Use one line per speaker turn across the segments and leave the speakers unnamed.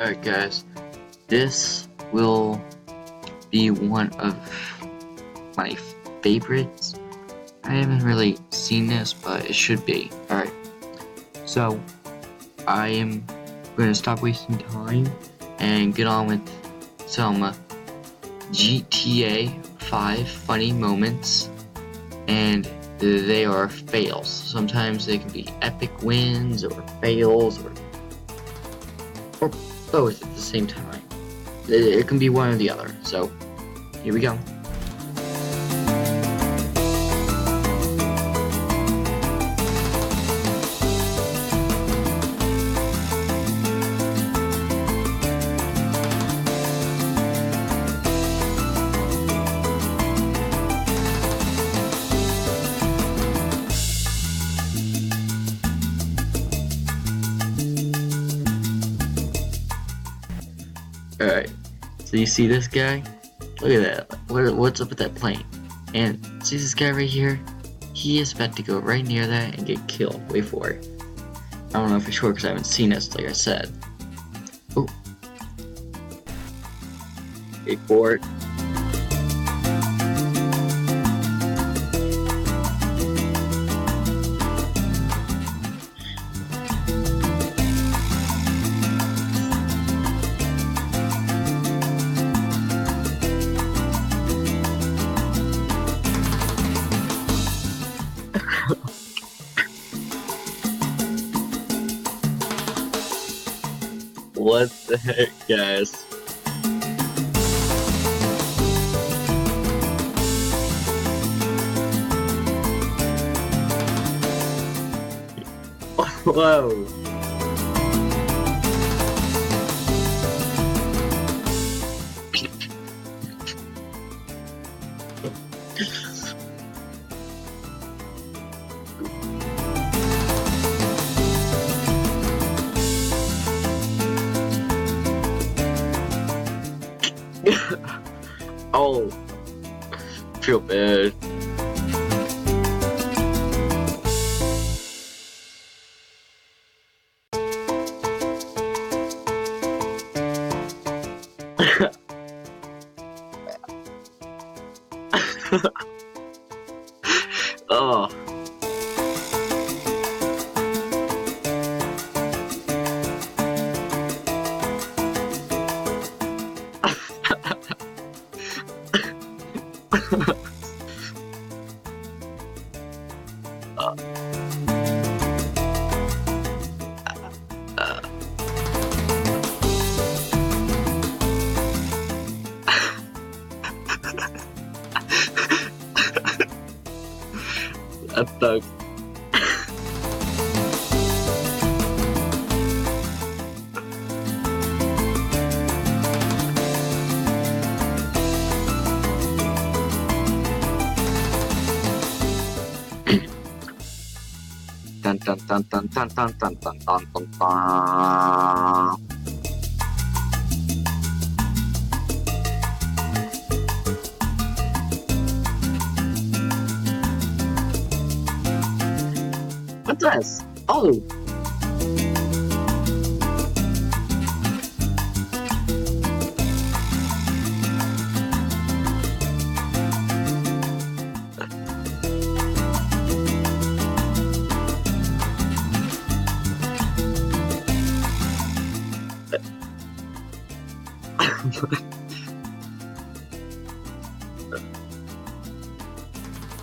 Alright guys, this will be one of my favorites. I haven't really seen this, but it should be. Alright, so I am going to stop wasting time and get on with some GTA 5 funny moments, and they are fails. Sometimes they can be epic wins or fails or both at the same time. It can be one or the other. So here we go. Alright, so you see this guy? Look at that. What's up with that plane? And see this guy right here? He is about to go right near that and get killed. Wait for it. I don't know for sure because I haven't seen this, like I said. Oh. Wait for it. What the heck, guys? Whoa. Oh, feel bad. Oh. That sucks. Dun dun dun dun dun dun dun dun dun dun dun. What's this? Oh!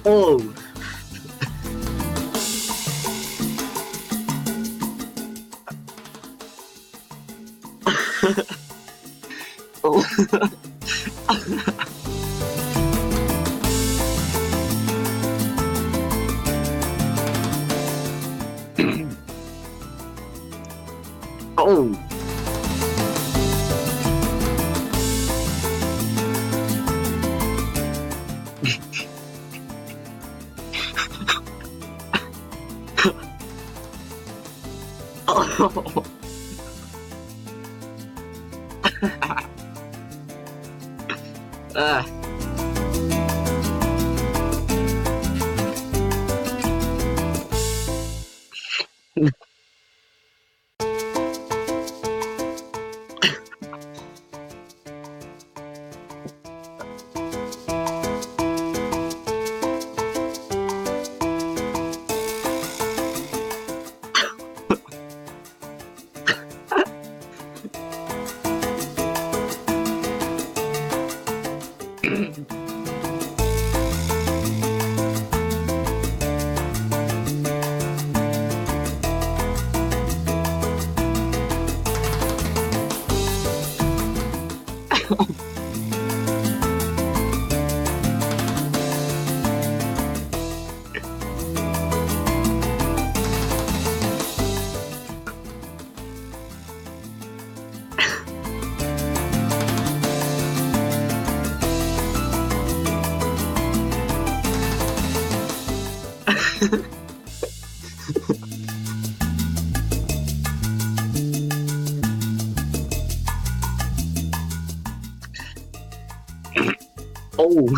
Oh! Oh. Oh. Oh. Oh.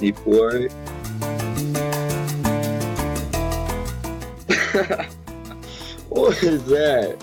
Before. What is that?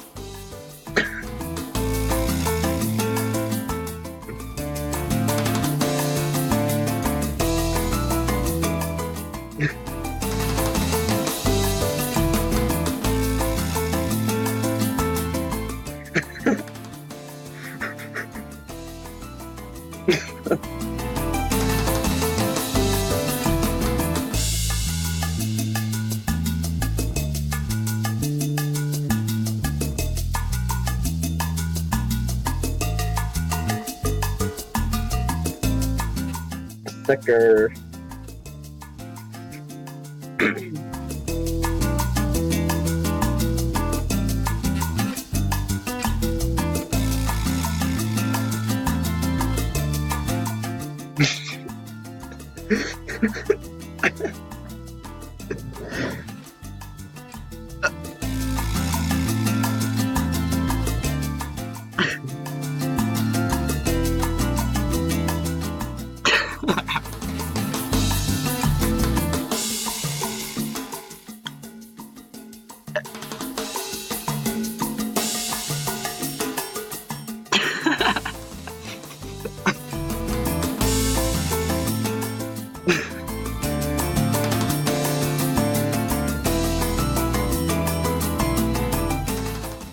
Sucker.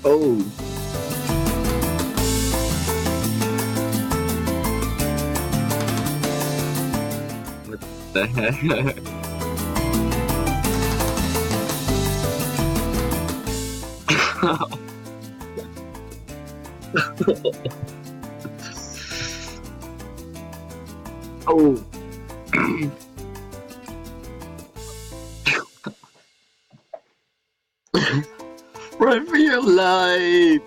Oh. What the heck? Oh. Run for your life!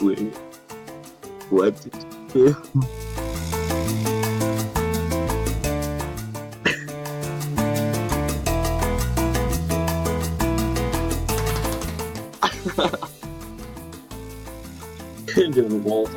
Wait, what did you do?
Into the wall.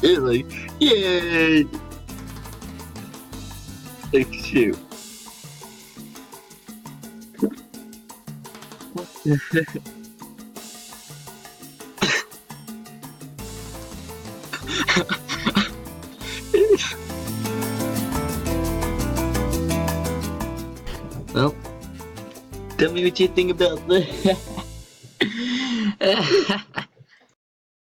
It's like, yay! Like, shoot. Well, tell me what you think about that.